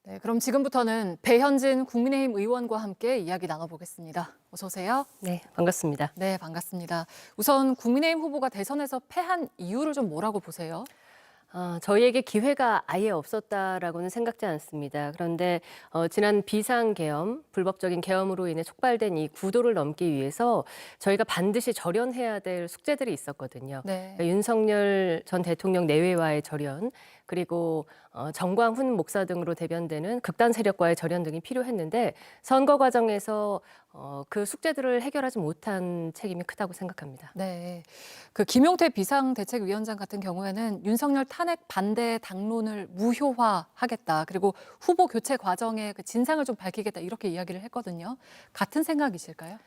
네, 그럼 지금부터는 배현진 국민의힘 의원과 함께 이야기 나눠보겠습니다. 어서 오세요. 네, 반갑습니다. 네, 반갑습니다. 우선 국민의힘 후보가 대선에서 패한 이유를 좀 뭐라고 보세요? 저희에게 기회가 아예 없었다라고는 생각지 않습니다. 그런데 지난 비상계엄, 불법적인 계엄으로 인해 촉발된 이 구도를 넘기 위해서 저희가 반드시 절연해야 될 숙제들이 있었거든요. 네. 그러니까 윤석열 전 대통령 내외와의 절연, 그리고 정광훈 목사 등으로 대변되는 극단 세력과의 절연 등이 필요했는데 선거 과정에서 그 숙제들을 해결하지 못한 책임이 크다고 생각합니다. 네. 그 김용태 비상대책위원장 같은 경우에는 윤석열 탄핵 반대 당론을 무효화하겠다. 그리고 후보 교체 과정의 그 진상을 좀 밝히겠다. 이렇게 이야기를 했거든요. 같은 생각이실까요?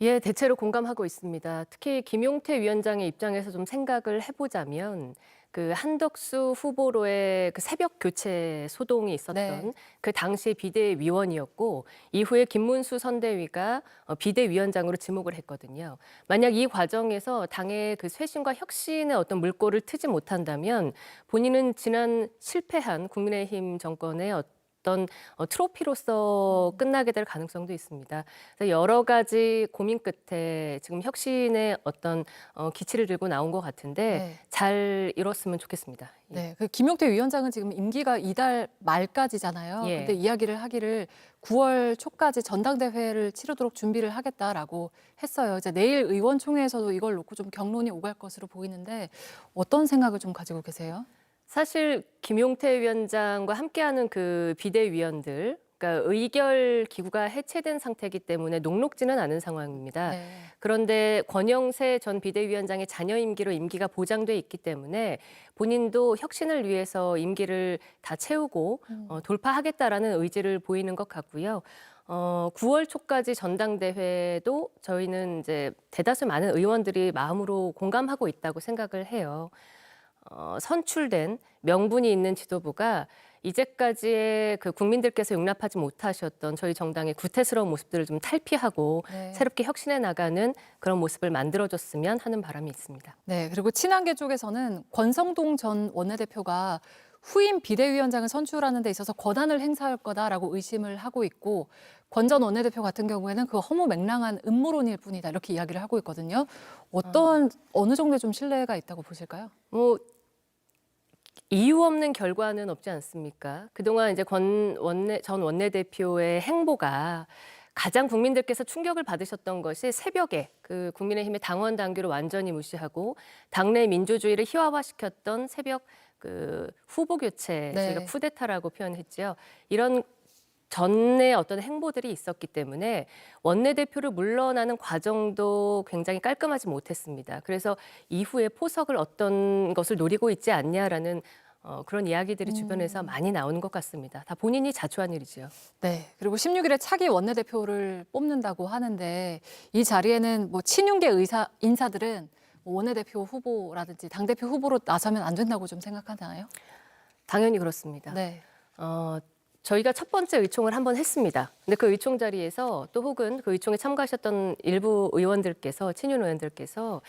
예, 대체로 공감하고 있습니다. 특히 김용태 위원장의 입장에서 좀 생각을 해보자면 그 한덕수 후보로의 그 새벽 교체 소동이 있었던 네. 그 당시 비대위원이었고 이후에 김문수 선대위가 비대위원장으로 지목을 했거든요. 만약 이 과정에서 당의 그 쇄신과 혁신의 어떤 물꼬를 트지 못한다면 본인은 지난 실패한 국민의힘 정권의 어떤 트로피로서 끝나게 될 가능성도 있습니다. 그래서 여러 가지 고민 끝에 지금 혁신의 어떤 기치를 들고 나온 것 같은데 네. 잘 이뤘으면 좋겠습니다. 예. 네, 그 김용태 위원장은 지금 임기가 이달 말까지잖아요. 예. 근데 이야기를 하기를 9월 초까지 전당대회를 치르도록 준비를 하겠다라고 했어요. 이제 내일 의원총회에서도 이걸 놓고 좀 격론이 오갈 것으로 보이는데 어떤 생각을 좀 가지고 계세요? 사실 김용태 위원장과 함께하는 그 비대위원들, 그러니까 의결 기구가 해체된 상태이기 때문에 녹록지는 않은 상황입니다. 네. 그런데 권영세 전 비대위원장의 잔여 임기로 임기가 보장돼 있기 때문에 본인도 혁신을 위해서 임기를 다 채우고 돌파하겠다라는 의지를 보이는 것 같고요. 9월 초까지 전당대회도 저희는 이제 대다수 많은 의원들이 마음으로 공감하고 있다고 생각을 해요. 선출된 명분이 있는 지도부가 이제까지의 그 국민들께서 용납하지 못하셨던 저희 정당의 구태스러운 모습들을 좀 탈피하고 네. 새롭게 혁신해 나가는 그런 모습을 만들어줬으면 하는 바람이 있습니다. 네, 그리고 친한계 쪽에서는 권성동 전 원내대표가 후임 비대위원장을 선출하는 데 있어서 권한을 행사할 거다라고 의심을 하고 있고 권 전 원내대표 같은 경우에는 그 허무맹랑한 음모론일 뿐이다 이렇게 이야기를 하고 있거든요. 어느 정도의 좀 신뢰가 있다고 보실까요? 뭐 이유 없는 결과는 없지 않습니까? 그동안 이제 전 원내대표의 행보가 가장 국민들께서 충격을 받으셨던 것이 새벽에 그 국민의힘의 당원 당규를 완전히 무시하고 당내 민주주의를 희화화시켰던 새벽 그 후보 교체, 네. 저희가 쿠데타라고 표현했죠. 이런 전에 어떤 행보들이 있었기 때문에 원내대표를 물러나는 과정도 굉장히 깔끔하지 못했습니다. 그래서 이후에 포석을 어떤 것을 노리고 있지 않냐라는 그런 이야기들이 주변에서 많이 나오는 것 같습니다. 다 본인이 자초한 일이죠. 네, 그리고 16일에 차기 원내대표를 뽑는다고 하는데 이 자리에는 뭐 친윤계 인사들은 뭐 원내대표 후보라든지 당대표 후보로 나서면 안 된다고 좀 생각하나요? 당연히 그렇습니다. 네. 저희가 첫 번째 의총을 한번 했습니다. 근데 그 의총 자리에서 또 혹은 그 의총에 참가하셨던 일부 의원들께서, 친윤 의원들께서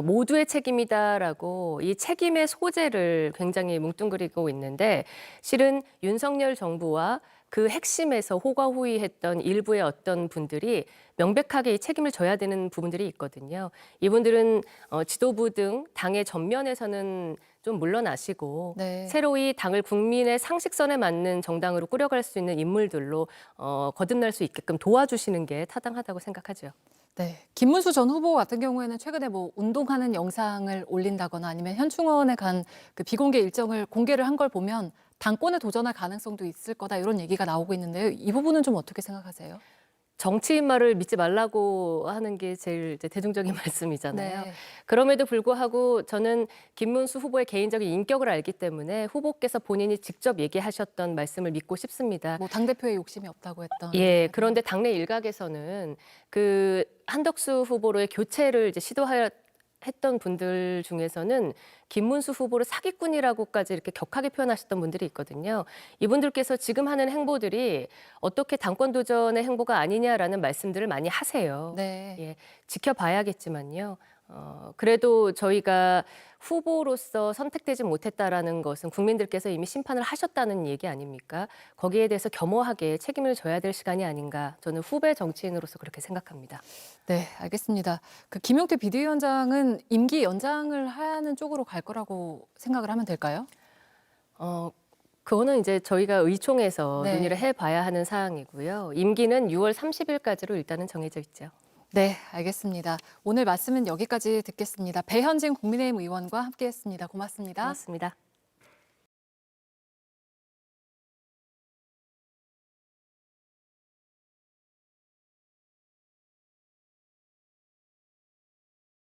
모두의 책임이다라고 이 책임의 소재를 굉장히 뭉뚱그리고 있는데 실은 윤석열 정부와 그 핵심에서 호가호위했던 일부의 어떤 분들이 명백하게 이 책임을 져야 되는 부분들이 있거든요. 이분들은 지도부 등 당의 전면에서는 좀 물러나시고 네. 새로이 당을 국민의 상식선에 맞는 정당으로 꾸려갈 수 있는 인물들로 거듭날 수 있게끔 도와주시는 게 타당하다고 생각하죠. 네, 김문수 전 후보 같은 경우에는 최근에 뭐 운동하는 영상을 올린다거나 아니면 현충원에 간 그 비공개 일정을 공개를 한 걸 보면 당권에 도전할 가능성도 있을 거다 이런 얘기가 나오고 있는데요. 이 부분은 좀 어떻게 생각하세요? 정치인 말을 믿지 말라고 하는 게 제일 이제 대중적인 말씀이잖아요. 네. 그럼에도 불구하고 저는 김문수 후보의 개인적인 인격을 알기 때문에 후보께서 본인이 직접 얘기하셨던 말씀을 믿고 싶습니다. 뭐 당대표에 욕심이 없다고 했던. 예, 그런데 당내 일각에서는 그 한덕수 후보로의 교체를 이제 했던 분들 중에서는 김문수 후보를 사기꾼이라고까지 이렇게 격하게 표현하셨던 분들이 있거든요. 이분들께서 지금 하는 행보들이 어떻게 당권 도전의 행보가 아니냐라는 말씀들을 많이 하세요. 네. 예, 지켜봐야겠지만요. 그래도 저희가 후보로서 선택되지 못했다라는 것은 국민들께서 이미 심판을 하셨다는 얘기 아닙니까? 거기에 대해서 겸허하게 책임을 져야 될 시간이 아닌가. 저는 후배 정치인으로서 그렇게 생각합니다. 네, 알겠습니다. 그 김용태 비대위원장은 임기 연장을 하는 쪽으로 갈 거라고 생각을 하면 될까요? 그거는 이제 저희가 의총에서 네. 논의를 해봐야 하는 사항이고요. 임기는 6월 30일까지로 일단은 정해져 있죠. 네, 알겠습니다. 오늘 말씀은 여기까지 듣겠습니다. 배현진 국민의힘 의원과 함께했습니다. 고맙습니다. 고맙습니다.